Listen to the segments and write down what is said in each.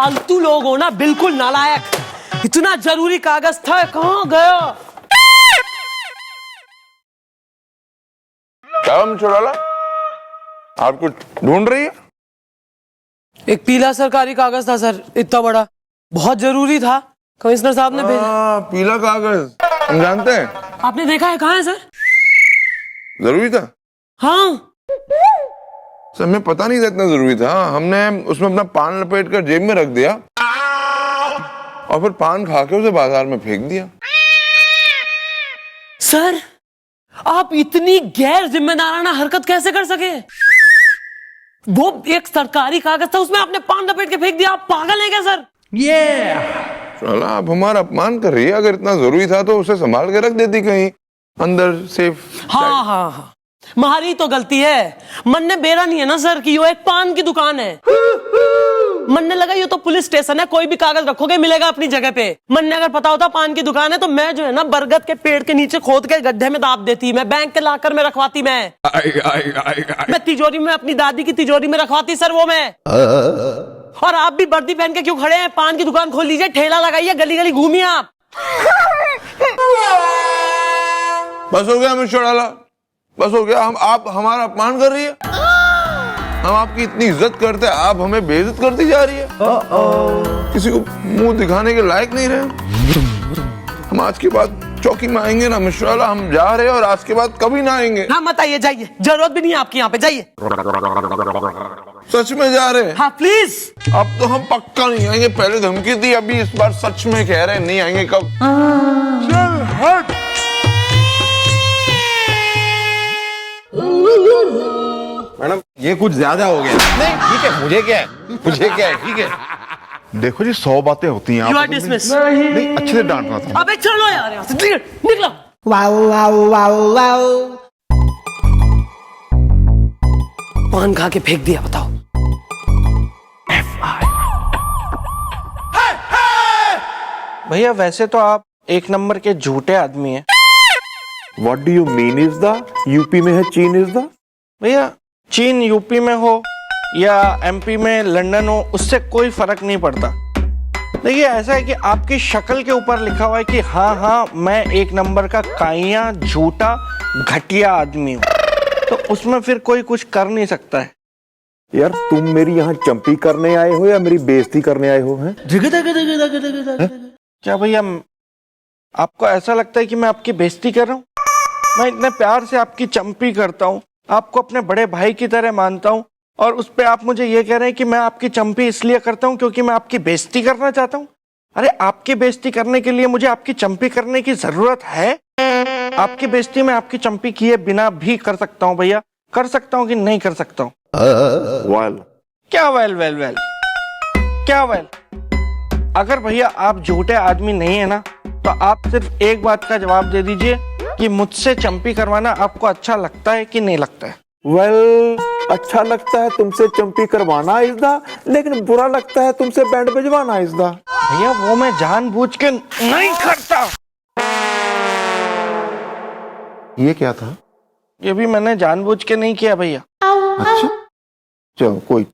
फालतू लोग हो ना, बिल्कुल नालायक। इतना जरूरी कागज था, कहाँ गया? क्या चुड़ैला, आप कुछ ढूंढ रही है? एक पीला सरकारी कागज था सर, इतना बड़ा, बहुत जरूरी था। कमिश्नर साहब ने भेजा। पीला कागज हम जानते हैं। आपने देखा है? कहाँ है सर? जरूरी था? हाँ सर हमें पता नहीं था इतना जरूरी था। हमने उसमें अपना पान लपेट कर जेब में रख दिया और फिर पान खा के उसे बाजार में फेंक दिया। सर, आप इतनी गैर जिम्मेदाराना हरकत कैसे कर सके? वो एक सरकारी कागज था, उसमें आपने पान लपेट के फेंक दिया। आप पागल हैं क्या सर? चलो, आप हमारा अपमान कर रही है। अगर इतना जरूरी था तो उसे संभाल के रख देती कहीं अंदर सेफ। हाँ, हमारी तो गलती है। मन ने बेरा नहीं है ना सर कि वो एक पान की दुकान है। मन ने लगा ये तो पुलिस स्टेशन है, कोई भी कागज रखोगे मिलेगा अपनी जगह पे। मन ने अगर पता होता पान की दुकान है तो मैं जो है ना बरगद के पेड़ के नीचे खोद के गड्ढे में दाब देती, मैं बैंक के लाकर में रखवाती, मैं तिजोरी में, अपनी दादी की तिजोरी में रखवाती सर वो मैं। और आप भी वर्दी पहन के क्यों खड़े हैं? पान की दुकान खोल लीजिए, ठेला लगाइए, गली गली घूमिए आप। बस हो गया मिस्टर चुड़ैला, बस हो गया। आप हमारा अपमान कर रही है। हम आपकी इतनी इज्जत करते हैं, आप हमें बेइज्जत करती जा रही है। किसी को मुंह दिखाने के लायक नहीं रहे। हम आज के बाद चौकी में आएंगे ना मिस्टर चुड़ैला, हम जा रहे हैं और आज के बाद कभी ना आएंगे। हाँ मत आइए, जाइए, जरूरत भी नहीं है आपकी यहाँ पे, जाइए। सच में जा रहे हैं? हाँ प्लीज। अब तो हम पक्का नहीं आएंगे। पहले धमकी दी, अभी इस बार सच में कह रहे हैं नहीं आएंगे। कब? चल हट। मैडम ये कुछ ज्यादा हो गया। नहीं ठीक है, मुझे क्या है, ठीक है। देखो जी 100 बातें होती हैं। You are dismissed। नहीं, अच्छे से डांटना था। अबे चलो यार यहाँ से, निकलो। पान खा के फेंक दिया, बताओ। भैया वैसे तो आप एक नंबर के झूठे आदमी हैं। What do you mean is the? UP में है चीन इज द? भैया चीन यूपी में हो या एमपी में लंदन हो, उससे कोई फर्क नहीं पड़ता। देखिए ऐसा है कि आपकी शक्ल के ऊपर लिखा हुआ है कि हाँ मैं एक नंबर का काइया झूठा घटिया आदमी हूँ, तो उसमें फिर कोई कुछ कर नहीं सकता है। यार तुम मेरी यहाँ चंपी करने आए हो या मेरी बेइज्जती करने आए हो? हैं? क्या भैया आपको ऐसा लगता है कि मैं आपकी बेइज्जती कर रहा हूँ? मैं इतने प्यार से आपकी चंपी करता हूँ, आपको अपने बड़े भाई की तरह मानता हूँ, और उस पे आप मुझे ये कह रहे हैं कि मैं आपकी चंपी इसलिए करता हूँ क्योंकि मैं आपकी बेइज्जती करना चाहता हूँ। अरे आपकी बेइज्जती करने के लिए मुझे आपकी चंपी करने की जरूरत है? आपकी बेइज्जती मैं आपकी चंपी किए बिना भी कर सकता हूँ भैया। कर सकता हूँ कि नहीं कर सकता हूँ? वेल क्या वेल क्या वेल? अगर भैया आप झूठे आदमी नहीं है ना, तो आप सिर्फ एक बात का जवाब दे दीजिए कि मुझसे चंपी करवाना आपको अच्छा लगता है कि नहीं लगता है? वेल अच्छा लगता है तुमसे चंपी करवाना इज द, लेकिन बुरा लगता है तुमसे बैंड बजवाना इज द। भैया वो मैं जानबूझ के नहीं करता। ये क्या था? ये भी मैंने जानबूझ के नहीं किया भैया। अच्छा चलो कोई।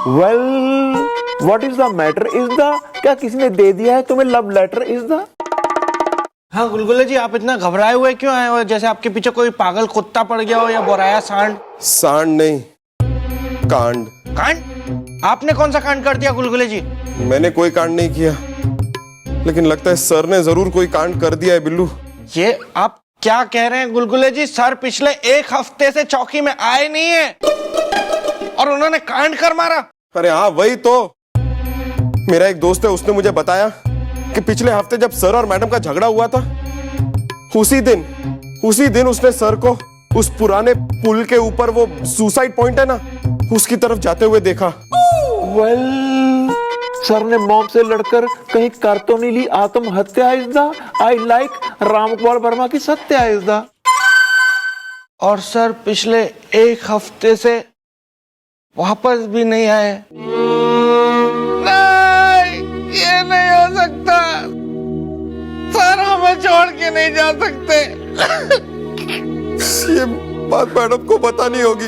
Well what is the matter is the? क्या किसी ने दे दिया है तुम्हें लव लेटर इज द? हाँ गुलगुले जी, आप इतना घबराए हुए क्यों आए हो? जैसे आपके पीछे कोई पागल कुत्ता पड़ गया हो या बोराया सांड। सांड नहीं, कांड। कांड? आपने कौन सा कांड कर दिया गुलगुले जी? मैंने कोई कांड नहीं किया, लेकिन लगता है सर ने जरूर कोई कांड कर दिया है बिल्लू। ये आप क्या कह रहे हैं गुलगुले जी? सर पिछले एक हफ्ते से चौकी में आए नहीं है और उन्होंने कांड कर मारा। अरे हाँ वही तो। मेरा एक दोस्त है, उसने मुझे बताया कि पिछले हफ्ते जब सर और मैडम का झगड़ा हुआ था, उसी दिन उसने सर को उस पुराने पुल के ऊपर, वो सुसाइड पॉइंट है ना, उसकी तरफ जाते हुए देखा। वेल सर ने मॉम से लड़कर कहीं कर तो नहीं ली आत्महत्या is the? I like Ramkumar Verma की सत्या इज द। और सर पिछले एक हफ्ते से वापस भी नहीं आए। नहीं, ये नहीं हो सकता। सर हमें छोड़ के नहीं जा सकते। ये बात मैडम को बतानी होगी,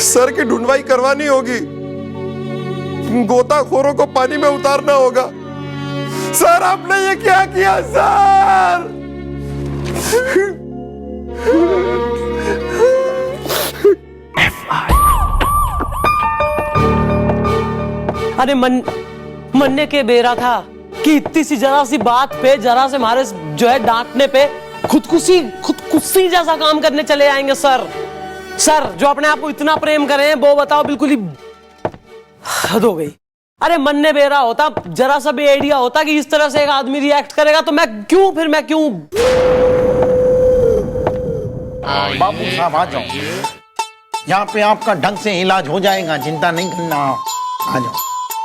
सर की ढूंढवाई करवानी होगी, गोताखोरों को पानी में उतारना होगा। सर आपने ये क्या किया सर? अरे मन्ने के बेरा था कि इतनी सी जरा सी बात पे, जरा से हमारे जो है डांटने पे खुदकुशी जैसा काम करने चले आएंगे सर। सर जो अपने आप को इतना प्रेम कर रहे हैं वो बताओ, बिल्कुल ही हद हो गई। अरे मन्ने बेरा होता, जरा सा भी आइडिया होता कि इस तरह से एक आदमी रिएक्ट करेगा तो मैं क्यों बाबू साहब आ जाओ, यहाँ पे आपका ढंग से इलाज हो जाएगा, चिंता नहीं करना। आ जाओ,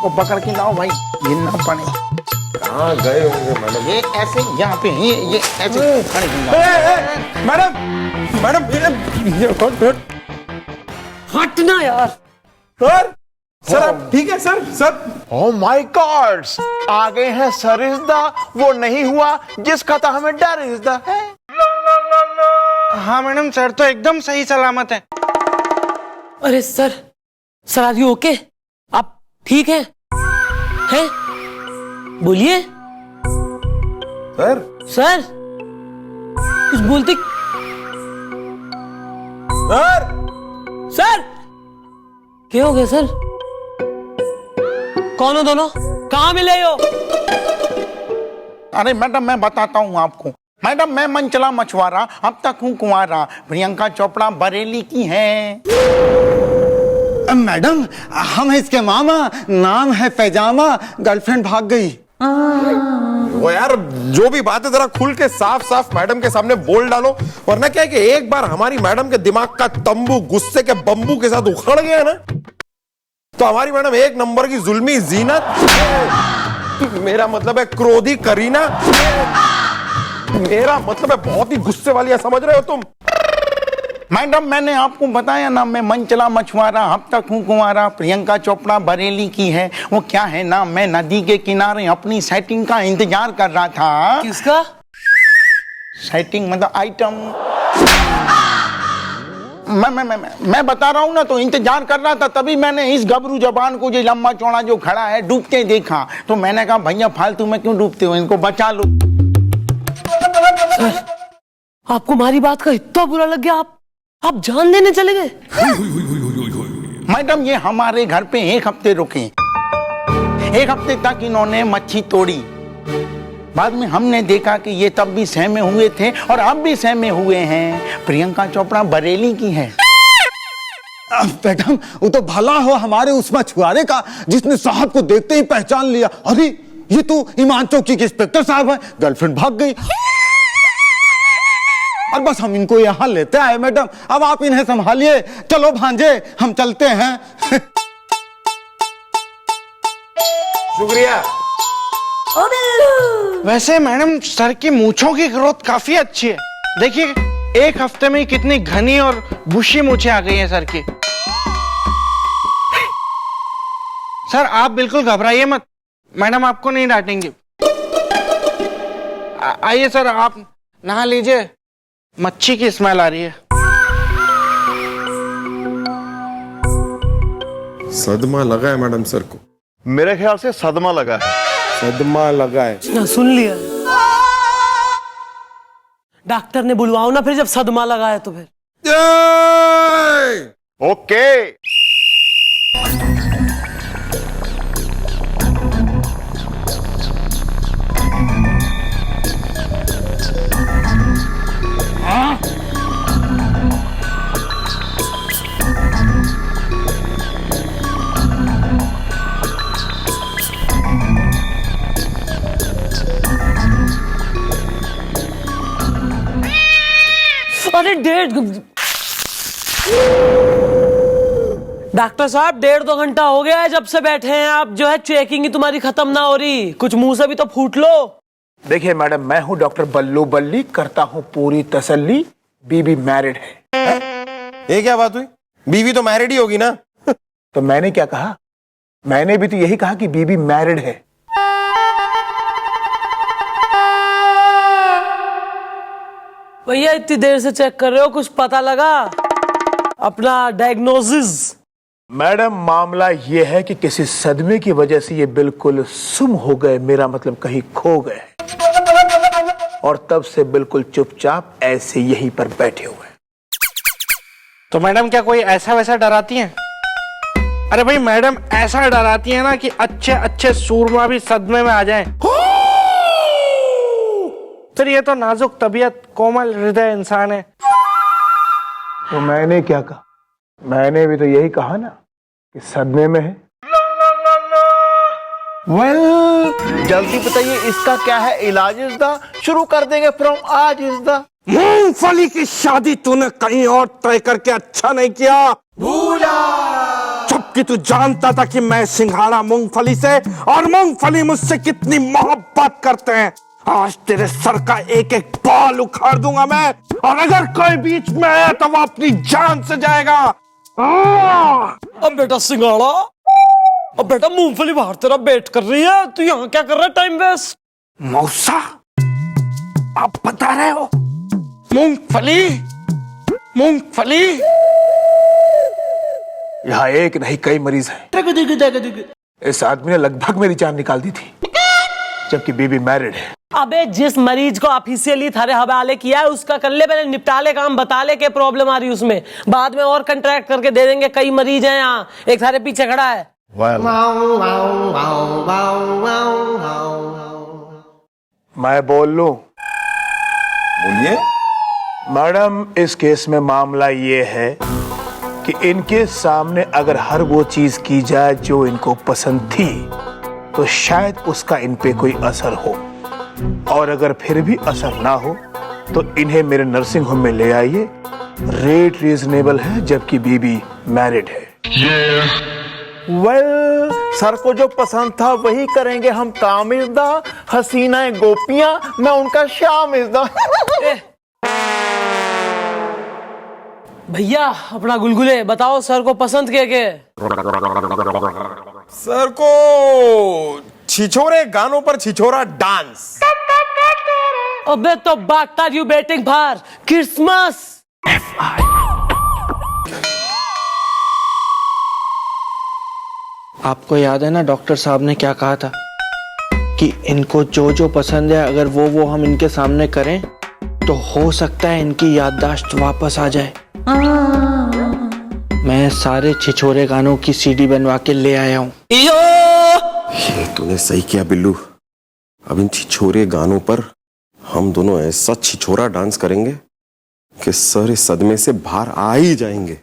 वो पकड़ के लाओ भाई, गिरना पड़े। कहाँ गए होंगे मैडम? ये ऐसे यहाँ पे ये ऐसे खड़े हो जाओ। मैडम हटना यार। सर आप ठीक है sir? Sir oh my God, आ गए हैं सरिस्दा, वो नहीं हुआ जिसका था हमें डर इज़दा है। हाँ मैडम, सर तो एकदम सही सलामत है। अरे सर आर यू ओके? आप ठीक हैं? बोलिए सर कुछ बोलते। सर क्या हो गया सर? कौन हो दोनों? कहाँ मिले हो? अरे मैडम मैं बताता हूँ आपको। मैडम मैं मनचला मछुआरा, अब तक हूँ कुंवारा, प्रियंका चोपड़ा बरेली की है। मैडम हम हैं इसके मामा, नाम है पैजामा, गर्लफ्रेंड भाग गई। वो यार जो भी बात है जरा खुल के साफ साफ मैडम के सामने बोल डालो, वरना क्या है कि एक बार हमारी मैडम के दिमाग का तंबू गुस्से के बम्बू के साथ उखड़ गया ना, तो हमारी मैडम एक नंबर की जुल्मी जीनत, मेरा मतलब है क्रोधी करीना, मेरा मतलब है बहुत ही गुस्से वाली है, समझ रहे हो तुम? मैडम मैंने आपको बताया ना, मैं मनचला मछुआरा, अब तक हूँ कुंवारा, प्रियंका चोपड़ा बरेली की है। वो क्या है ना, मैं नदी के किनारे अपनी सेटिंग का इंतजार कर रहा था। किसका? सेटिंग मतलब आइटम। मैं बता रहा हूँ ना, तो इंतजार कर रहा था, तभी मैंने इस गबरू जबान को जो लंबा चौड़ा जो खड़ा है डूबते देखा, तो मैंने कहा भैया फालतू में क्यों डूबते हो, इनको बचा लो। सर आपको हमारी बात का इतना बुरा लग गया, आप जान देने चले गए? मैडम ये हमारे घर पे एक हफ्ते रुके, एक हफ्ते तक इन्होंने मच्छी तोड़ी, बाद में हमने देखा कि ये तब भी सहमे हुए थे और अब भी सहमे हुए हैं। प्रियंका चोपड़ा बरेली की है। मैडम वो तो भला हो हमारे उस मछुआरे का जिसने साहब को देखते ही पहचान लिया, अरे ये तो ईमान चौकी के इंस्पेक्टर साहब हैं, गर्लफ्रेंड भाग गई। और बस हम इनको यहाँ लेते आए मैडम, अब आप इन्हें संभालिए। चलो भांजे हम चलते हैं। शुक्रिया। वैसे मैडम सर की मूंछों की ग्रोथ काफी अच्छी है, देखिए एक हफ्ते में कितनी घनी और बुशी मूंछें आ गई हैं सर की। सर आप बिल्कुल घबराइए मत, मैडम आपको नहीं डांटेंगी। आइए सर आप नहा लीजिए, मच्छी की स्मेल आ रही है। सदमा लगा है मैडम सर को। मेरे ख्याल से सदमा लगा है। सदमा लगा है। सुन लिया, डॉक्टर ने बुलवाओ ना फिर, जब सदमा लगा है तो फिर। ओके अरे डॉक्टर साहब 1.5-2 घंटा हो गया है जब से बैठे हैं आप, जो है चेकिंग ही तुम्हारी खत्म ना हो रही, कुछ मुंह से भी तो फूट लो। देखिए मैडम, मैं हूँ डॉक्टर बल्लू बल्ली, करता हूँ पूरी तसल्ली, बीबी मैरिड है। ये क्या बात हुई? बीवी तो मैरिड ही होगी ना? तो मैंने क्या कहा? मैंने भी तो यही कहा कि बीबी मैरिड है। भैया इतनी देर से चेक कर रहे हो, कुछ पता लगा? अपना डायग्नोसिस। मैडम मामला ये है कि किसी सदमे की वजह से ये बिल्कुल सुम हो गए, मेरा मतलब कहीं खो गए, और तब से बिल्कुल चुपचाप ऐसे यहीं पर बैठे हुए। तो मैडम क्या कोई ऐसा वैसा डराती हैं? अरे भाई मैडम ऐसा डराती है ना कि अच्छे अच्छे सूरमा भी सदमे में आ जाएं। फिर ये तो नाजुक तबीयत कोमल हृदय इंसान है। तो मैंने क्या कहा? मैंने भी तो यही कहा ना कि सदमे में है। जल्दी बताइए इसका क्या है इलाज? इज़दा शुरू कर देंगे फ्रॉम आज। इज़दा मूंगफली की शादी तूने कहीं और तय करके अच्छा नहीं किया। भूला जबकि तू जानता था कि मैं सिंघाड़ा मूंगफली से और मूंगफली मुझसे कितनी मोहब्बत करते हैं। आज तेरे सर का एक एक बाल उखाड़ दूंगा मैं, और अगर कोई बीच में आया तो वो अपनी जान से जाएगा। अब बेटा सिंगाड़ा, अब बेटा मूंगफली बाहर तेरा वेट कर रही है, तू यहाँ क्या कर रहा है? Time waste. मौसा आप बता रहे हो मूंगफली मूंगफली? यहाँ एक नहीं कई मरीज हैं। इस आदमी ने लगभग मेरी जान निकाल दी थी, जबकि बीबी मैरिड है। अबे जिस मरीज को ऑफिशियली थारे हवाले किया है उसका कर ले, पहले निपटा ले काम, बता ले क्या प्रॉब्लम आ रही है उसमें, बाद में और कंट्रैक्ट करके दे देंगे। कई मरीज हैं यहाँ, एक थारे पीछे खड़ा है। मैं बोल लूं? बोलिए। मैडम इस केस में मामला ये है कि इनके सामने अगर हर वो चीज की जाए जो इनको पसंद थी तो शायद उसका इन पे कोई असर हो, और अगर फिर भी असर ना हो तो इन्हें मेरे नर्सिंग होम में ले आइए। रेट रीजनेबल है, जबकि बीबी मैरिड है। सर को जो पसंद था वही करेंगे हम काम। इज़दा हसीनाएं गोपियां, मैं उनका श्याम। इज़दा भैया अपना गुलगुले बताओ, सर को पसंद के? सर को छिछोरे गानों पर छिछोरा डांस। अबे तो बात are you waiting for? Christmas. आपको याद है ना डॉक्टर साहब ने क्या कहा था कि इनको जो जो पसंद है अगर वो हम इनके सामने करें तो हो सकता है इनकी याददाश्त वापस आ जाए। मैं सारे छिछोरे गानों की सीडी बनवा के ले आया हूँ। ये तूने सही किया बिल्लू। अब इन छिछोरे गानों पर हम दोनों ऐसा छिछोरा डांस करेंगे कि सर इस सदमे से बाहर आ ही जाएंगे।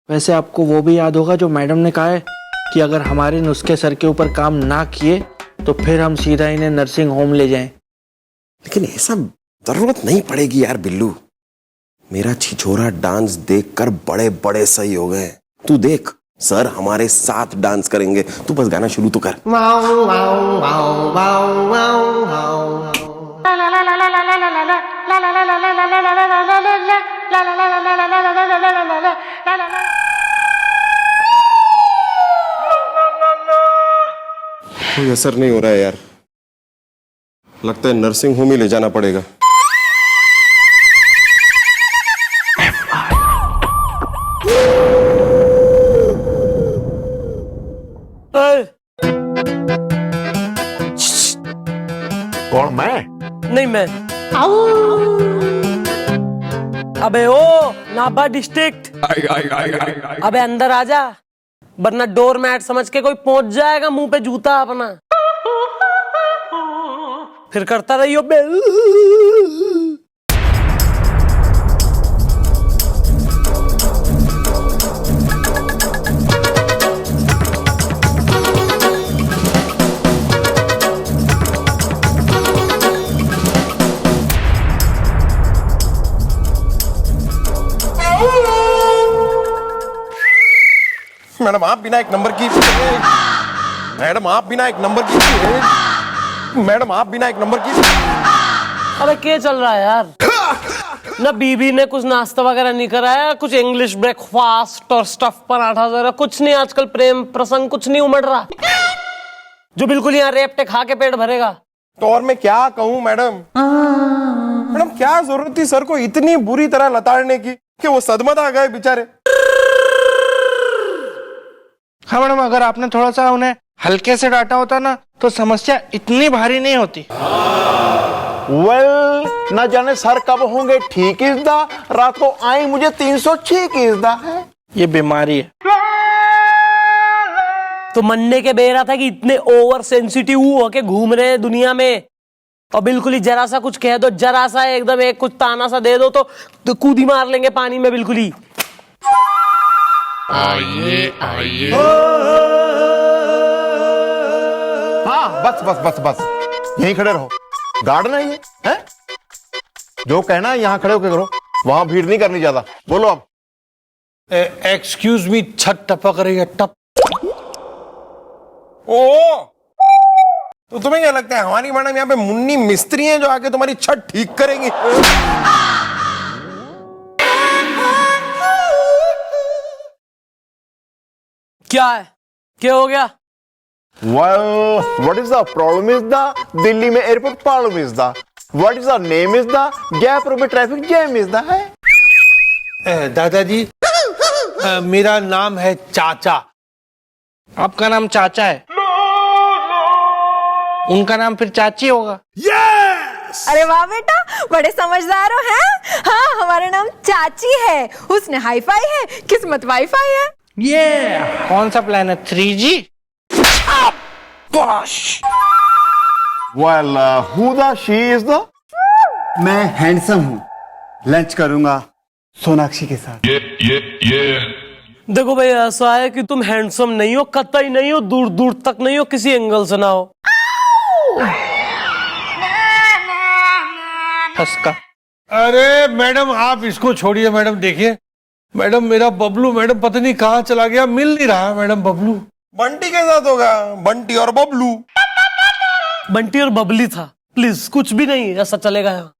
वैसे आपको वो भी याद होगा जो मैडम ने कहा है कि अगर हमारे नुस्खे सर के ऊपर काम ना किए तो फिर हम सीधा इन्हें नर्सिंग होम ले जाएं। लेकिन ऐसा जरूरत नहीं पड़ेगी यार बिल्लू। मेरा छिछोरा डांस देखकर बड़े बड़े सही हो गए। तू देख, सर हमारे साथ डांस करेंगे। तू बस गाना शुरू तो कर। कोई असर नहीं हो रहा है यार, लगता है नर्सिंग होम ही ले जाना पड़ेगा। कौन? मैं नहीं मैं। अबे ओ नाभा डिस्ट्रिक्ट, अबे अंदर आ जा, वरना डोर मैट समझ के कोई पहुंच जाएगा मुंह पे जूता अपना, फिर करता रहियो बेल। मैडम आप बिना एक नंबर की मैडम आप बिना एक नंबर की मैडम आप बिना एक नंबर की। अबे क्या चल रहा है यार? ना बीबी ने कुछ नाश्ता वगैरह नहीं कराया, कुछ इंग्लिश ब्रेकफास्ट और स्टफ पराठा वगैरह कुछ नहीं। आजकल प्रेम प्रसंग कुछ नहीं उमड़ रहा, जो बिल्कुल यहाँ रेपटे खा के पेट भरेगा। तो और मैं क्या कहूं मैडम? मैडम क्या जरूरत थी सर को इतनी बुरी तरह लताड़ने की कि वो सदमता गए बेचारे। हाँ मैडम, अगर आपने थोड़ा सा उन्हें हल्के से डांटा होता ना तो समस्या इतनी भारी नहीं होती। वेल, न जाने सर कब होंगे ठीक इस दा, रात को आई मुझे 306 की इस दा है। ये बीमारी है। तो मनने के बेरा था कि इतने ओवर सेंसिटिव होके घूम रहे हैं दुनिया में, और बिल्कुल ही जरा सा कुछ कह दो, जरा सा एकदम एक कुछ ताना सा दे दो तो कूद ही मार लेंगे पानी में बिल्कुल ही। आइए आइए। हाँ बस बस बस बस, यहीं खड़े रहो। गार्डन है ये, है? जो कहना है यहाँ खड़े होके करो, वहां भीड़ नहीं करनी ज्यादा। बोलो अब। एक्सक्यूज मी, छत टपक रही है, टप। ओ, तो तुम्हें क्या लगता है हमारी मैडम यहाँ पे मुन्नी मिस्त्री हैं जो आके तुम्हारी छत ठीक करेंगी? क्या है, क्या हो गया? Well, what is the problem is the Delhi में airport problem is the, what is the name is the Jaipur में ट्रैफिक जैम इज द है। दादाजी, मेरा नाम है चाचा। आपका नाम चाचा है? उनका नाम फिर चाची होगा। अरे वाह बेटा, बड़े समझदार हो हैं? हाँ, हमारा नाम चाची है। उसने हाई फाई है, किस्मत वाईफाई है। ये कौन सा प्लान है? 3G? Well, who the she is the? मैं हैंडसम हूँ, लंच करूंगा सोनाक्षी के साथ। देखो भाई, ऐसा है कि तुम हैंडसम नहीं हो, कतई नहीं हो, दूर दूर तक नहीं हो, किसी एंगल से ना हो। फसका। अरे मैडम, आप इसको छोड़िए। मैडम देखिए, मैडम मेरा बबलू मैडम पता नहीं कहाँ चला गया, मिल नहीं रहा मैडम बबलू। बंटी के साथ होगा, बंटी और बबलू। बंटी और बबली था, प्लीज कुछ भी नहीं ऐसा चलेगा यहाँ।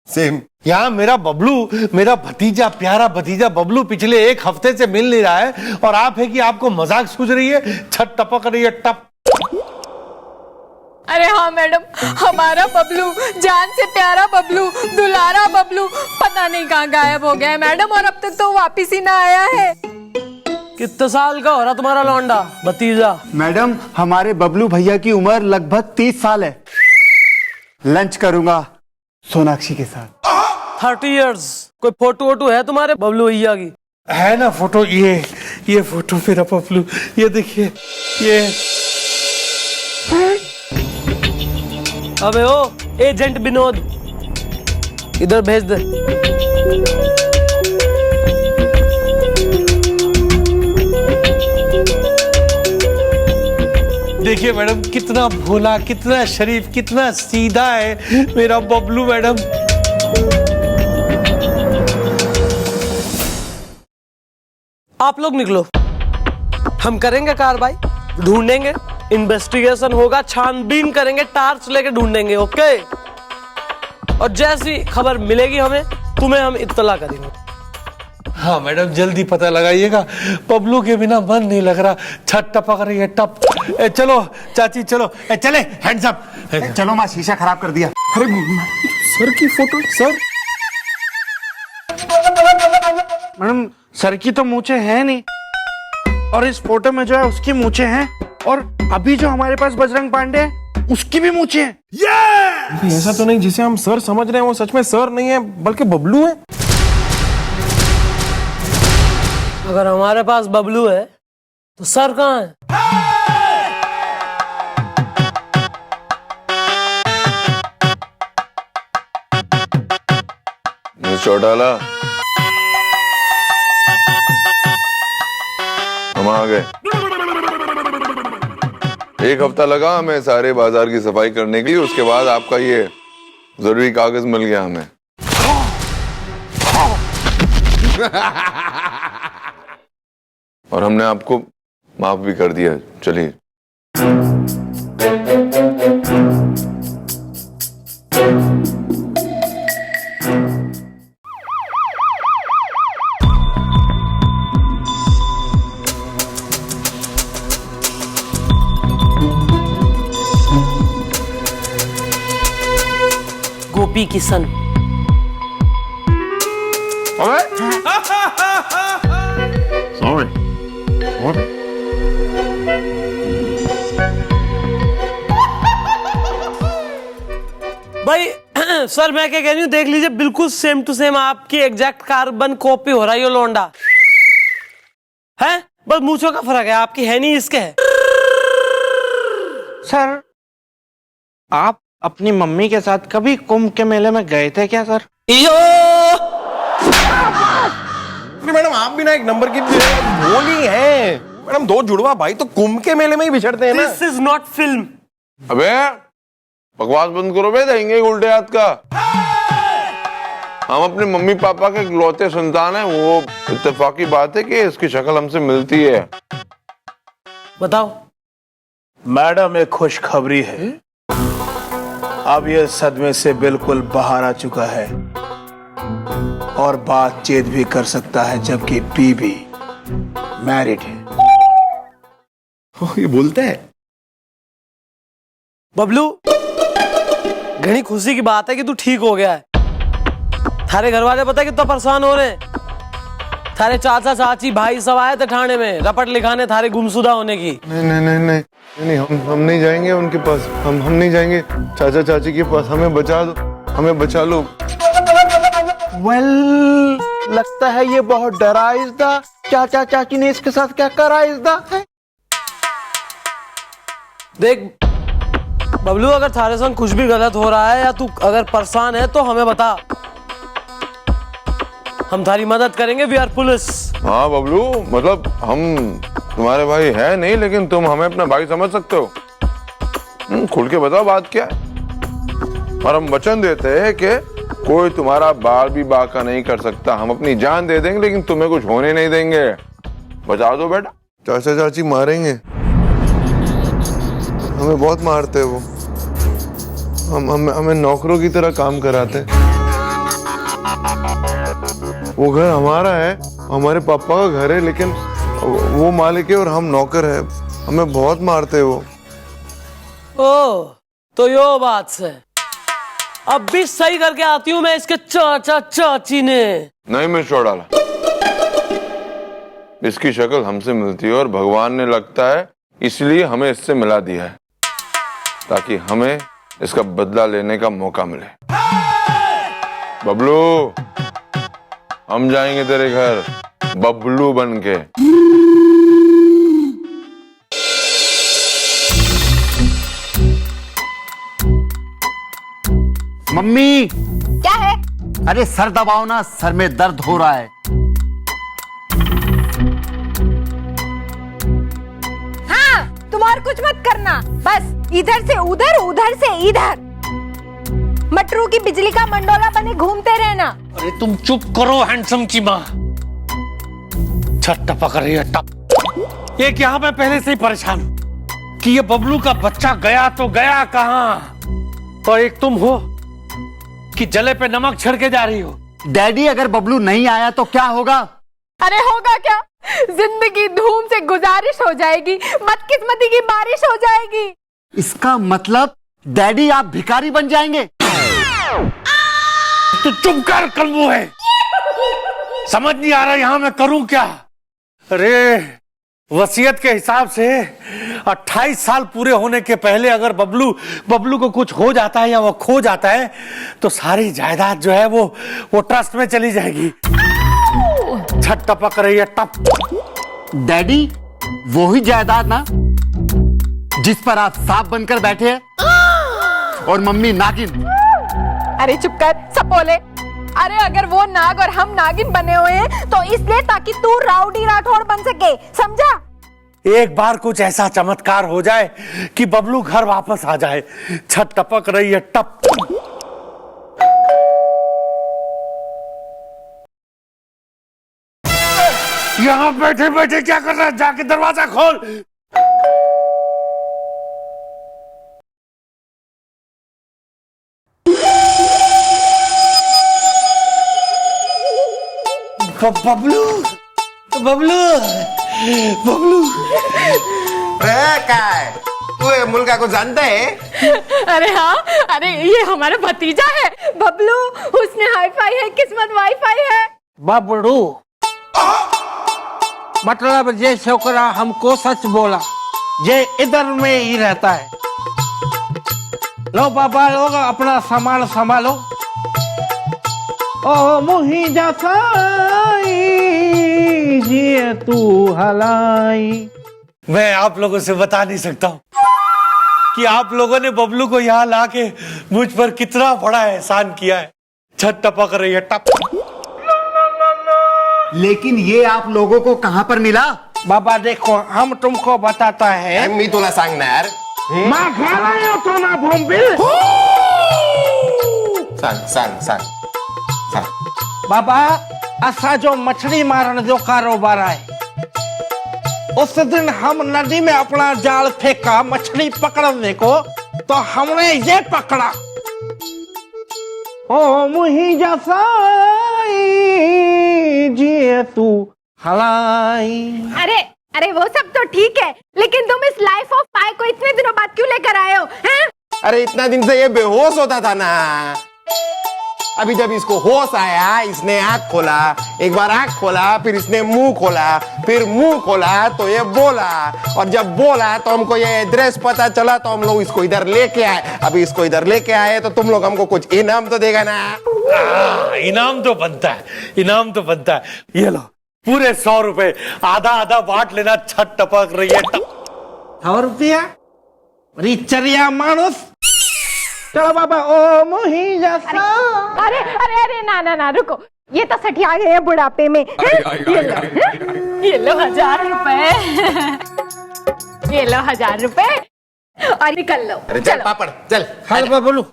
सेम। यहाँ मेरा बबलू, मेरा भतीजा, प्यारा भतीजा बबलू पिछले 1 हफ्ते से मिल नहीं रहा है, और आप है कि आपको मजाक सूझ रही है, छत टपक रही है, टप। अरे हाँ मैडम, हमारा बबलू, जान से प्यारा बबलू, दुलारा बबलू, पता नहीं कहाँ गायब हो गया है मैडम, और अब तक तो वापिस ही ना आया है। कितने साल का हो रहा तुम्हारा लौंडा भतीजा? मैडम, हमारे बबलू भैया की उम्र लगभग 30 साल है। लंच करूंगा सोनाक्षी के साथ। 30 इयर्स। कोई फोटो वोटो है तुम्हारे बबलू भैया की? है ना फोटो, ये फोटो मेरा बबलू, ये देखिए, ये। अबे ओ एजेंट विनोद, इधर भेज दे। देखिए मैडम, कितना भोला, कितना शरीफ, कितना सीधा है मेरा बबलू मैडम। आप लोग निकलो, हम करेंगे कार्रवाई, ढूंढेंगे, इन्वेस्टिगेशन होगा, छानबीन करेंगे, टार्च लेके ढूंढेंगे, ओके? और जैसी खबर मिलेगी हमें, तुम्हें हम इत्तला करेंगे। हाँ मैडम, जल्दी पता लगाइएगा, बबलू के बिना मन नहीं लग रहा, छत टपक रही है, टप। चलो चाची, चलो चले, हैंड्स अप। चलो माँ, शीशा खराब कर दिया। अरे सर की फोटो, सर। मैडम, सर की तो मूछें हैं नहीं, और इस फोटो में जो है उसकी मूछें हैं, और अभी जो हमारे पास बजरंग पांडे है उसकी भी मूछें हैं। ऐसा तो नहीं जिसे हम सर समझ रहे हैं वो सच में सर नहीं है बल्कि बबलू है। अगर हमारे पास बबलू है तो सर कहाँ है? चौटाला, हम आ गए। 1 हफ्ता लगा हमें सारे बाजार की सफाई करने के लिए, उसके बाद आपका ये जरूरी कागज मिल गया हमें। और हमने आपको माफ भी कर दिया। चलिए। पी किशन। अबे सॉरी। भाई सर मैं क्या कह रही हूँ, देख लीजिए बिल्कुल सेम टू सेम आपकी एग्जैक्ट कार्बन कॉपी हो रहा है ये लोंडा है, बस मूंछों का फर्क है, आपकी है नहीं इसके है। सर आप अपनी मम्मी के साथ कभी कुंभ के मेले में गए थे क्या सर? मैडम आप भी ना एक नंबर की भोली है मैडम। दो जुड़वा भाई तो कुंभ के मेले में ही बिछड़ते हैं ना। This is not film. अबे बकवास बंद करो बे, देंगे उल्टे हाथ का। हम अपने मम्मी पापा के इकलौते संतान हैं, वो इत्तेफाकी बात है कि इसकी शक्ल हमसे मिलती है। बताओ। मैडम एक खुशखबरी है, अब यह सदमे से बिल्कुल बाहर आ चुका है और बातचीत भी कर सकता है, जबकि बीबी मैरिड है। ये बोलता है। बबलू घनी खुशी की बात है कि तू ठीक हो गया है। थारे घर वाले पता है कितना परेशान हो रहे हैं, थारे चाचा चाची भाई सब आए थे थाने में रपट लिखाने थारे गुमशुदा होने की। नहीं नहीं नहीं नहीं नहीं, हम नहीं जाएंगे उनके पास, हम नहीं जाएंगे चाचा चाची के पास। हमें बचा दो, हमें बचा लो। वेल लगता है ये बहुत डरा इज़दा। चाचा चाची ने इसके साथ क्या करा इज़दा है? देख बबलू, अगर थारे संग कुछ भी गलत हो रहा है या तू अगर परेशान है तो हमें बता, हम थारी मदद करेंगे। We are police. हाँ बबलू, मतलब हम तुम्हारे भाई है नहीं, लेकिन तुम हमें अपना भाई समझ सकते हो। खुल के बताओ बात क्या है। और हम वचन देते हैं कि कोई तुम्हारा बाल भी बाका नहीं कर सकता। हम अपनी जान दे देंगे लेकिन तुम्हें कुछ होने नहीं देंगे। बचा दो बेटा। चाचा चाची मारेंगे, हमें बहुत मारते वो। हमें नौकरों की तरह काम कराते। वो घर हमारा है, हमारे पापा का घर है, लेकिन वो मालिक है और हम नौकर है। हमें बहुत मारते वो। ओ तो यो बात से अब भी सही करके आती हूँ मैं इसके चाचा चाची ने। नहीं मिस चौड़ाला, इसकी शक्ल हमसे मिलती है और भगवान ने लगता है इसलिए हमें इससे मिला दिया है, ताकि हमें इसका बदला लेने का मौका मिले। बबलू हम जाएंगे तेरे घर बबलू बन के। मम्मी क्या है? अरे सर दबाओ ना, सर में दर्द हो रहा है। हाँ तुम और कुछ मत करना, बस इधर से उधर उधर से इधर मटरू की बिजली का मंडोला बने घूमते रहना। अरे तुम चुप करो हैंडसम की माँ। छट टपक रही है टप। एक यहाँ मैं पहले से ही परेशान हूं कि ये बबलू का बच्चा गया तो गया कहाँ, और एक तुम हो कि जले पे नमक छिड़के जा रही हो। डैडी अगर बबलू नहीं आया तो क्या होगा? अरे होगा क्या, जिंदगी धूम से गुजारिश हो जाएगी, बदकिस्मती की बारिश हो जाएगी। इसका मतलब डैडी आप भिखारी बन जाएंगे। तो चुप कर कलमू है, समझ नहीं आ रहा यहां मैं करूं क्या। अरे वसीयत के हिसाब से 28 साल पूरे होने के पहले अगर बबलू को कुछ हो जाता है या वो खो जाता है तो सारी जायदाद जो है वो ट्रस्ट में चली जाएगी। छट टपक रही है टप। डैडी वो ही जायदाद ना जिस पर आप सांप बनकर बैठे हैं और मम्मी नागिन। अरे चुप कर सपोले। अरे अगर वो नाग और हम नागिन बने हुए हैं तो इसलिए ताकि तू राउडी राठौड़ बन सके, समझा? एक बार कुछ ऐसा चमत्कार हो जाए कि बबलू घर वापस आ जाए। छत टपक रही है टप। यहां बैठे बैठे क्या कर रहा है, जाके दरवाजा खोल। बबलू बबलू बबलू क्या है? तू ये मुल्का को जानता है? अरे हाँ, अरे ये हमारा भतीजा है बबलू। उसने हाईफाई है, किस्मत वाईफाई है। बबलू मतलब ये छोकरा हमको सच बोला, ये इधर में ही रहता है। लो बाबा लोग अपना सामान संभालो। ओ मुही जसाई ये तू हलाई। मैं आप लोगों से बता नहीं सकता हूँ कि आप लोगों ने बबलू को यहाँ लाके मुझ पर कितना बड़ा एहसान किया है। छत टपक रही है, टप। लेकिन ये आप लोगों को कहां पर मिला? बाबा देखो, हम तुमको बताता है। मी तुला सांगणार. माँ खा रहे हो तो ना भूमिबिल। सांग. बाबा असा जो मछली मारने जो कारोबार है, उस दिन हम नदी में अपना जाल फेंका मछली पकड़ने को, तो हमने ये पकड़ा। ओ मुही जसाई जिए तू हलाई। अरे अरे वो सब तो ठीक है, लेकिन तुम इस लाइफ ऑफ पाई को इतने दिनों बाद क्यों लेकर आए हो? हैं? अरे इतना दिन से ये बेहोश होता था ना, अभी जब इसको होश आया, इसने आंख खोला, एक बार आंख खोला, फिर इसने मुंह खोला, फिर मुंह खोला तो ये बोला, और जब बोला तो हमको ये एड्रेस पता चला, तो हम लोग इसको इधर लेके आए। अभी इसको इधर लेके आए तो तुम लोग हमको कुछ इनाम तो देगा ना? इनाम तो बनता है, इनाम तो बनता है। ये लो पूरे 100 रुपए, आधा आधा बांट लेना। छत टपक रही है, टप। 100 रुपया रिचरिया मानुस। चलो बाबा, ओ मोही जसा। अरे अरे अरे ना ना ना, रुको, ये तो सठिया गए हैं बुढ़ापे में। ये लो 1000 रुपए। ये लो 1000 रुपए और निकल लो। अरे चल पापड़, चल। हल बबलू।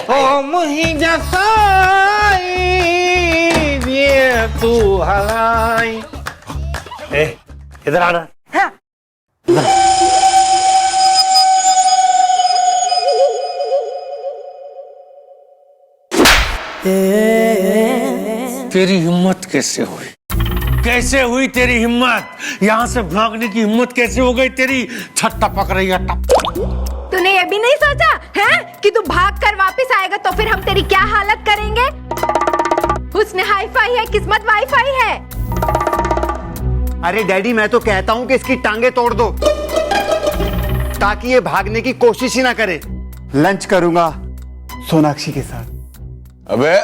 ओ मोही जसा ये तू हलाई। इधर आना। हाँ। तेरी हिम्मत कैसे हुई? कैसे हुई तेरी हिम्मत? यहाँ से भागने की हिम्मत कैसे हो गई तेरी? छत टपक रही है, टप। तूने ये भी नहीं सोचा है कि तू भाग कर वापिस आएगा तो फिर हम तेरी क्या हालत करेंगे? उसने हाईफाई है, किस्मत वाईफाई है। अरे डैडी, मैं तो कहता हूं कि इसकी टांगे तोड़ दो ताकि ये भागने की कोशिश ही ना करे। लंच करूंगा सोनाक्षी के साथ। अबे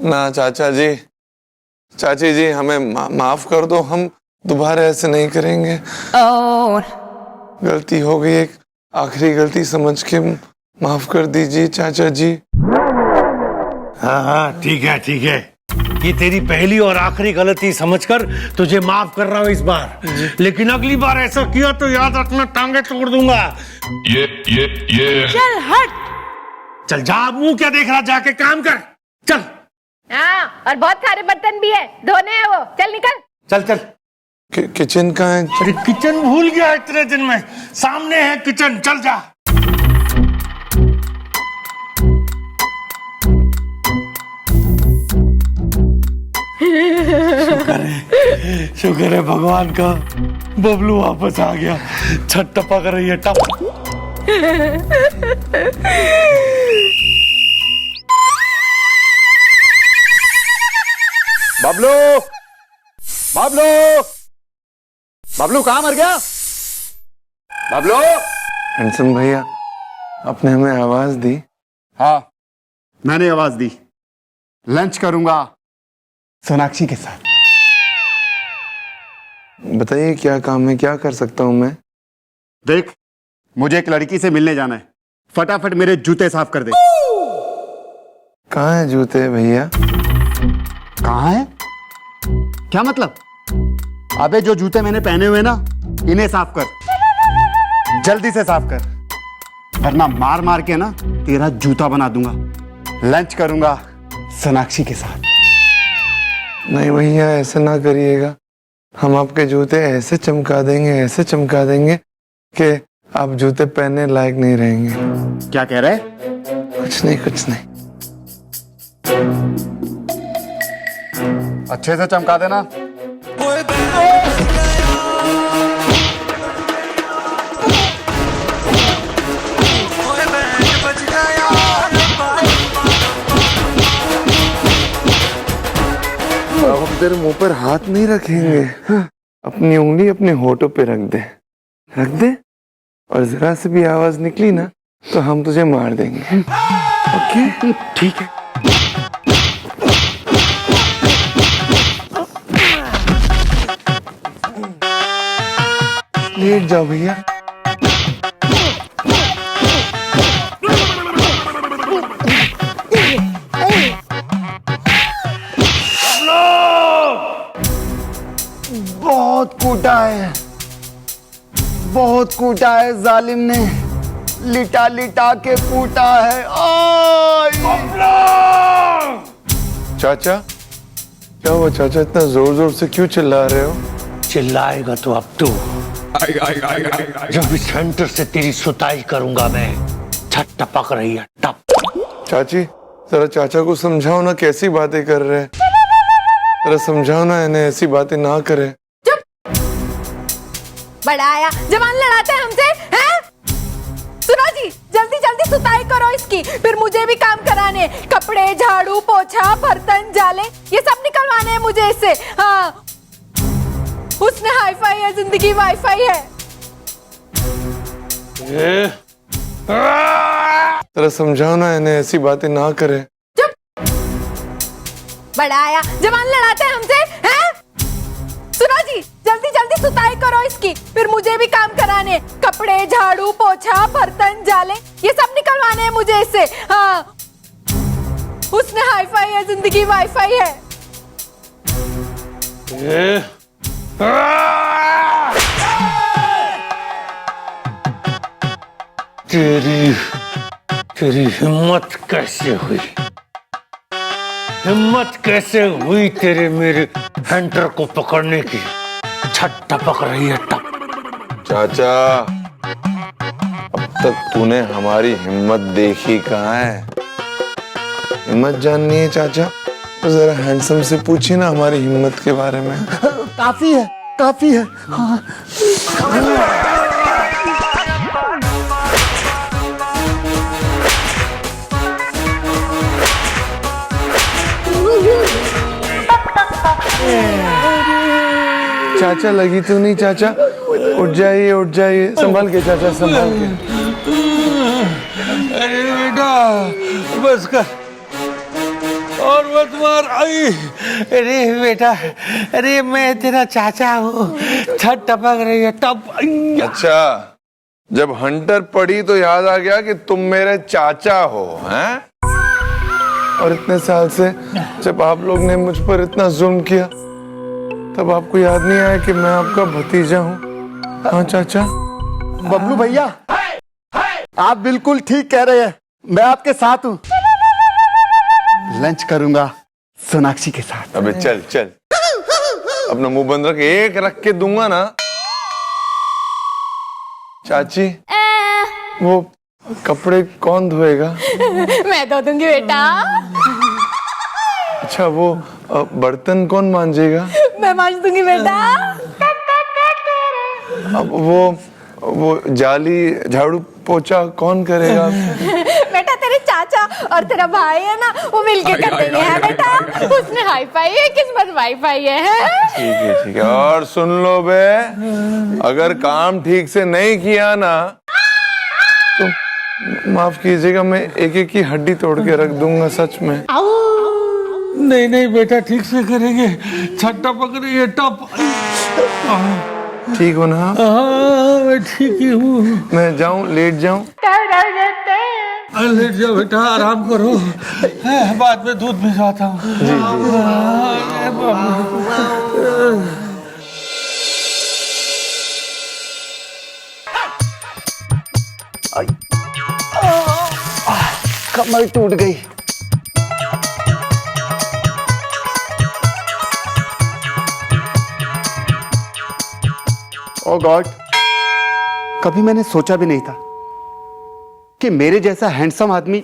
ना चाचा जी, चाची जी, हमें माफ कर दो, हम दोबारा ऐसे नहीं करेंगे। गलती हो गई, एक आखिरी गलती समझ के माफ कर दीजिए चाचा जी। हाँ हाँ, ठीक है ठीक है। ये तेरी पहली और आखिरी गलती समझकर तुझे माफ कर रहा हूँ इस बार, लेकिन अगली बार ऐसा किया तो याद रखना, टांगे तोड़ दूंगा। ये चल हट। चल जा, मुंह क्या देख रहा, जाके काम कर, चल। हाँ, और बहुत सारे बर्तन भी है, धोने हैं वो। चल निकल। चल चल। किचन कहाँ है? अरे किचन भूल गया इतने दिन में? सामने है किचन, चल जा। शुक्र है भगवान का, बबलू वापस आ गया। छत टपक रही है, टप। बबलू, बबलू, बबलू कहाँ मर गया? बबलू। हैंडसम भैया, आपने हमें आवाज दी। हाँ, मैंने आवाज दी। लंच करूंगा सोनाक्षी के साथ। बताइए क्या काम है, क्या कर सकता हूँ मैं? देख, मुझे एक लड़की से मिलने जाना है, फटाफट मेरे जूते साफ कर दे। कहाँ है जूते भैया? कहाँ है? क्या मतलब? अबे जो जूते मैंने पहने हुए ना, इन्हें साफ कर, जल्दी से साफ कर, वरना मार मार के ना तेरा जूता बना दूंगा। लंच करूंगा सोनाक्षी के साथ। नहीं भैया, ऐसे ना करिएगा, हम आपके जूते ऐसे चमका देंगे, ऐसे चमका देंगे कि आप जूते पहनने लायक नहीं रहेंगे। क्या कह रहे? कुछ नहीं, कुछ नहीं। अच्छे से चमका देना। देर मुंह पर हाथ नहीं रखेंगे। अपनी उंगली अपने होठों पे रख दे, रख दे, और जरा से भी आवाज निकली ना तो हम तुझे मार देंगे। ओके? ठीक है। लेट जाओ भैया। बहुत कूटा है, बहुत कूटा है, जालिम ने लिटा लिटा के कूटा है। चाचा क्या हुआ चाचा, इतना जोर जोर से क्यों चिल्ला रहे हो? चिल्लाएगा तो अब तू, जब इस सेंटर से तेरी सुताई करूंगा मैं। छट टपक रही है टप। चाची जरा चाचा को समझाओ ना, कैसी बातें कर रहे हैं, जरा समझाओ ना इन्हें, ऐसी बातें ना करे। बड़ा आया जवान लड़ाते हैं हमसे, हैं? सुनो जी, जल्दी जल्दी सुताई करो इसकी, फिर मुझे भी काम कराने, कपड़े, झाड़ू, पोछा, बर्तन, जाले, ये सब निकलवाने हैं मुझे इससे। हाँ, उसने हाईफाई है, जिंदगी वाईफाई है। जरा समझाओ ना इन्हें, ऐसी बातें ना करे। बड़ा आया जवान लड़ाते हैं हमसे, हैं? सुनो जी, जल्दी जल्दी सुताई करो इसकी, फिर मुझे भी काम कराने, कपड़े, झाड़ू, पोछा, बर्तन, जाले, ये सब निकलवाने हैं मुझे इससे। हाँ, उसने हाईफाई है, जिंदगी वाईफाई है। तेरी हिम्मत कैसे हुई, हिम्मत कैसे हुई तेरे मेरे हंटर को पकड़ने की? छट टपक रही है टप। चाचा अब तक तूने हमारी हिम्मत देखी कहाँ है? हिम्मत जाननी है चाचा तो जरा हैंडसम से पूछिए ना हमारी हिम्मत के बारे में। काफी है, काफी है। हाँ। चाचा लगी तो नहीं चाचा? उठ जाइए, उठ जाइए, संभाल के चाचा, संभाल के। अरे बेटा बस कर, और मत मार। आई अरे बेटा, अरे मैं तेरा चाचा हूँ। छट टपक रही है टप। अच्छा, जब हंटर पड़ी तो याद आ गया कि तुम मेरे चाचा हो, हैं? और इतने साल से जब आप लोग ने मुझ पर इतना जुल्म किया तब आपको याद नहीं आया कि मैं आपका भतीजा हूँ? हाँ चाचा। बबलू भैया, आप बिल्कुल ठीक कह रहे हैं, मैं आपके साथ हूँ। लंच करूंगा सोनाक्षी के साथ। अबे चल चल, अपना मुंह बंद रख, एक रख के दूंगा ना। चाची वो कपड़े कौन धोएगा? मैं धो दूंगी बेटा। अच्छा वो बर्तन कौन मांजेगा? मैं मांज दूंगी बेटा। अब वो जाली, झाड़ू, पोछा कौन करेगा? बेटा तेरे चाचा और तेरा भाई है ना, वो मिलके कर देंगे, है बेटा? उसने हाईफाई है, किस्मत वाईफाई है। ठीक है ठीक है। और सुन लो बे, अगर काम ठीक से नहीं किया ना तो माफ कीजिएगा, मैं एक एक की हड्डी तोड़ के रख दूंगा, सच में। नहीं नहीं बेटा, ठीक से करेंगे। छट टपक रही है टप। ठीक हो ना? हाँ मैं ठीक ही हूँ। मैं जाऊं, लेट जाऊं? लेट जाओ बेटा, आराम करो, बाद में दूध भिजवाता हूँ। कमर टूट गई। ओ गॉड, कभी मैंने सोचा भी नहीं था कि मेरे जैसा हैंडसम आदमी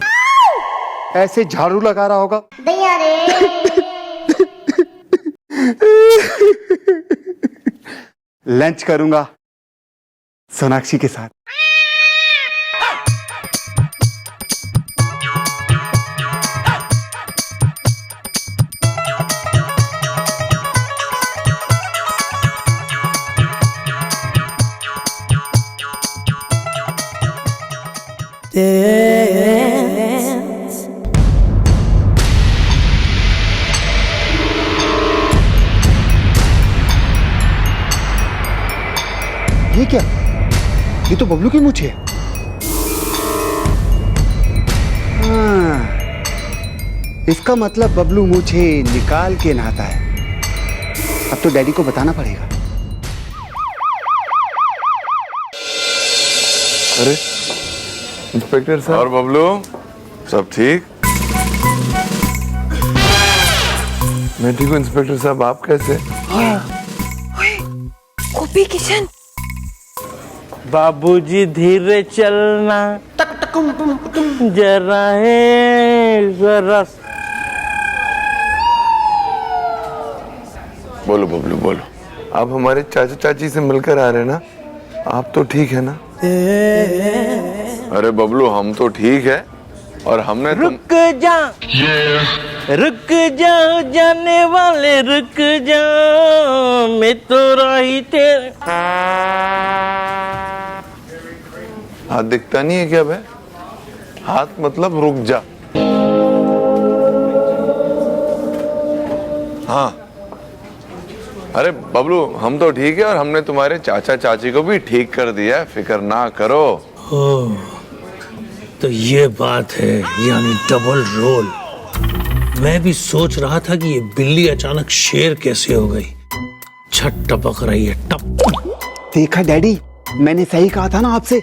ऐसे झाड़ू लगा रहा होगा। लंच करूंगा सोनाक्षी के साथ। ये क्या? ये तो बबलू की मूंछ है। हाँ, इसका मतलब बबलू मूंछे निकाल के नहाता है। अब तो डैडी को बताना पड़ेगा। अरे इंस्पेक्टर साहब और बबलू, सब ठीक? मैं ठीक हूँ इंस्पेक्टर साहब, आप कैसे? गोपी किशन, बाबूजी धीरे चलना, जरा है जरा। बोलो बबलू बोलो, आप हमारे चाचा चाची से मिलकर आ रहे हैं ना? आप तो ठीक है ना? अरे बबलू हम तो ठीक है और हमने रुक जाओ जाने वाले, रुक जाओ, मैं तो राही तेरे। हाथ दिखता नहीं है क्या बे? हाथ मतलब रुक जा। हाँ अरे बबलू हम तो ठीक है और हमने तुम्हारे चाचा चाची को भी ठीक कर दिया, फिक्र ना करो। तो ये बात है, यानी डबल रोल। मैं भी सोच रहा था कि ये बिल्ली अचानक शेर कैसे हो गई। छट टपक रही है टप। देखा डैडी, मैंने सही कहा था ना आपसे।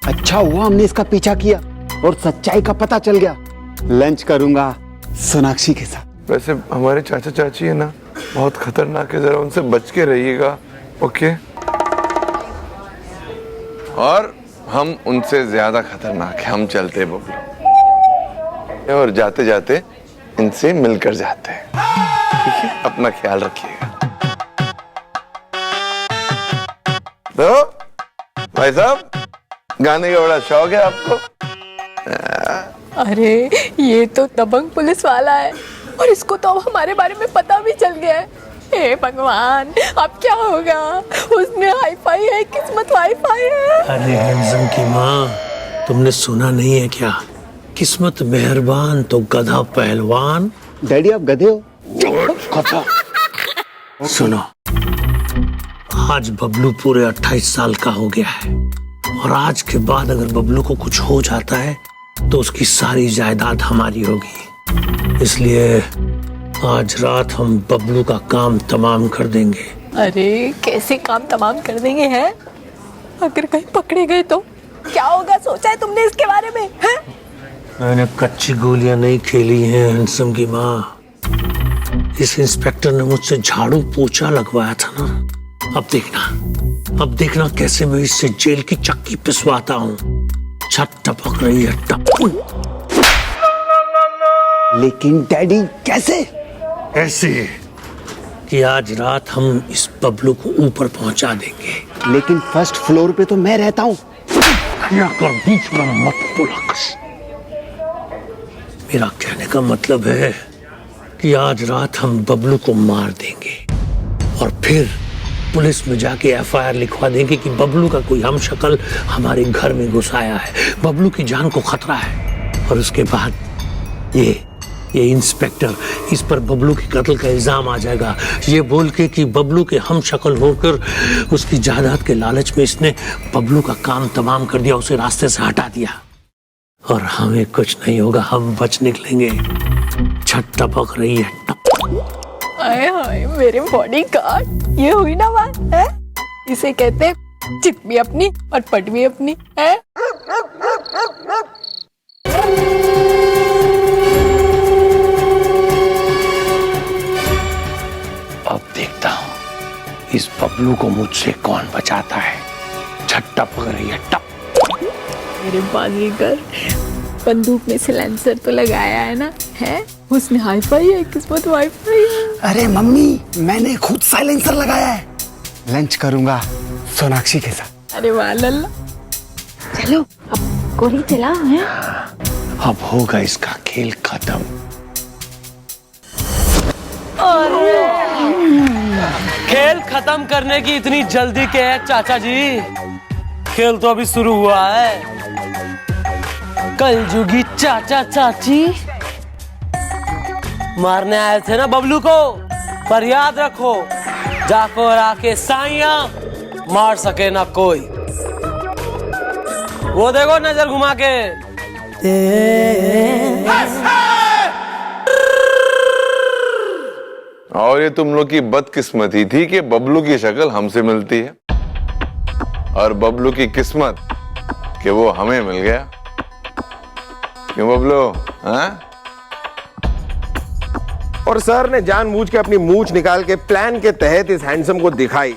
अच्छा हुआ हमने इसका पीछा किया और सच्चाई का पता चल गया। लंच करूंगा सोनाक्षी के साथ। वैसे हमारे चाचा चाची है ना, बहुत खतरनाक है, जरा उनसे बच के रहिएगा। ओके? और हम उनसे ज्यादा खतरनाक है। हम चलते हैं बबलू, और जाते जाते इनसे मिलकर जाते हैं। ठीक है, अपना ख्याल रखिएगा। तो भाई साहब, गाने का बड़ा शौक है आपको? अरे ये तो दबंग पुलिस वाला है और इसको तो अब हमारे बारे में पता भी चल गया है। हे भगवान, अब क्या होगा? उसने हाईफाई है, किस्मत वाईफाई है। अरे हैंडसम की माँ, तुमने सुना नहीं है क्या? किस्मत मेहरबान तो गधा पहलवान। डैडी आप गधे हो। सुनो, आज बबलू पूरे 28 साल का हो गया है और आज के बाद अगर बबलू को कुछ हो जाता है तो उसकी सारी जायदाद हमारी होगी। इसलिए आज रात हम बबलू का काम तमाम कर देंगे। अरे कैसे काम तमाम कर देंगे हैं? अगर कहीं पकड़े गए तो क्या होगा? सोचा है तुमने इसके बारे में? हैं? मैंने कच्ची गोलियां नहीं खेली हैं हैंडसम की माँ। इस इंस्पेक्टर ने मुझसे झाड़ू पोछा लगवाया था ना। अब देखना कैसे मैं इससे जेल की चक्की पिसवाता हूँ। छत टपक रही है टप। लेकिन डैडी कैसे? ऐसे कि आज रात हम इस बबलू को ऊपर पहुंचा देंगे। लेकिन फर्स्ट फ्लोर पे तो मैं रहता हूँ। बीच में मत बोला। मेरा कहने का मतलब है कि आज रात हम बबलू को मार देंगे और फिर पुलिस में जाके एफआईआर लिखवा देंगे कि बबलू का कोई हमशक्ल हमारे घर में घुस आया है, बबलू की जान को खतरा है। और उसके बाद ये इंस्पेक्टर, इस पर बबलू के कत्ल का इल्जाम आ जाएगा, ये बोल के कि बबलू के हमशक्ल होकर उसकी जायदाद के लालच में इसने बबलू का काम तमाम कर दिया, उसे रास्ते से हटा दिया और हमें कुछ नहीं होगा, हम बच निकलेंगे। छत टपक रही है टप। आए हाय मेरे बॉडी गार्ड, ये हुई ना बात है? इसे कहते हैं चित भी अपनी और पट भी अपनी है। अब देखता हूँ इस बबलू को मुझसे कौन बचाता है। छत टपक रही है टप। मेरे बाजीगर, बंदूक में सिलेंसर तो लगाया है ना? है उसने हाईफाई है, किस्मत वाईफाई है। अरे मम्मी, मैंने खुद साइलेंसर लगाया है। लंच करूंगा सोनाक्षी के साथ। अरे वाह लल्ला, चलो अब गोली चला है। अब होगा इसका खेल खत्म। खेल खत्म करने की इतनी जल्दी क्या है चाचा जी? खेल तो अभी शुरू हुआ है। कलजुगी चाचा चाची मारने आए थे ना बबलू को, पर याद रखो जाको आके साइया मार सके ना कोई। वो देखो नजर घुमा के। और ये तुम लोग की बदकिस्मती थी कि बबलू की शक्ल हमसे मिलती है और बबलू की किस्मत कि वो हमें मिल गया। क्यों बबलू? हाँ? और सर ने जानबूझ के अपनी मूंछ निकाल के प्लान के तहत इस हैंडसम को दिखाई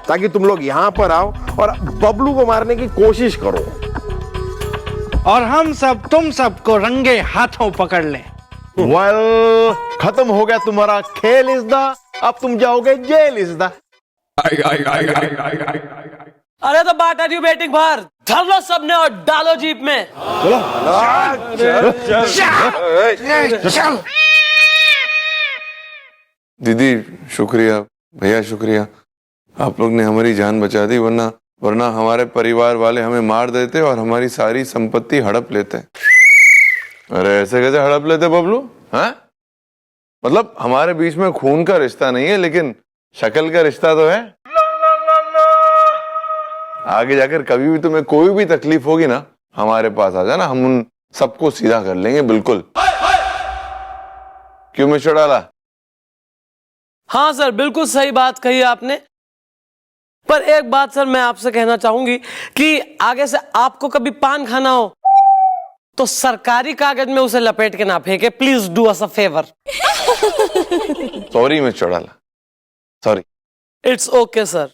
ताकि तुम लोग यहां पर आओ और बबलू को मारने की कोशिश करो और हम सब तुम सबको रंगे हाथों पकड़ लें। वेल, खत्म हो गया तुम्हारा खेल इज़दा, अब तुम जाओगे जेल इज़दा। अरे तो बाट आर यू वेटिंग फॉर? धर लो सबने और डालो जीप में। दीदी शुक्रिया, भैया शुक्रिया, आप लोग ने हमारी जान बचा दी, वरना हमारे परिवार वाले हमें मार देते और हमारी सारी संपत्ति हड़प लेते। अरे ऐसे कैसे हड़प लेते बबलू? हैं? मतलब हमारे बीच में खून का रिश्ता नहीं है लेकिन शक्ल का रिश्ता तो है। आगे जाकर कभी भी तुम्हें कोई भी तकलीफ होगी ना, हमारे पास आ जाना, हम उन सबको सीधा कर लेंगे बिल्कुल। क्यों मिस्टर डाला? हाँ सर, बिल्कुल सही बात कही आपने। पर एक बात सर मैं आपसे कहना चाहूंगी कि आगे से आपको कभी पान खाना हो तो सरकारी कागज में उसे लपेट के ना फेंके। Please do us a favour. Sorry mister डाला, सॉरी। It's okay sir.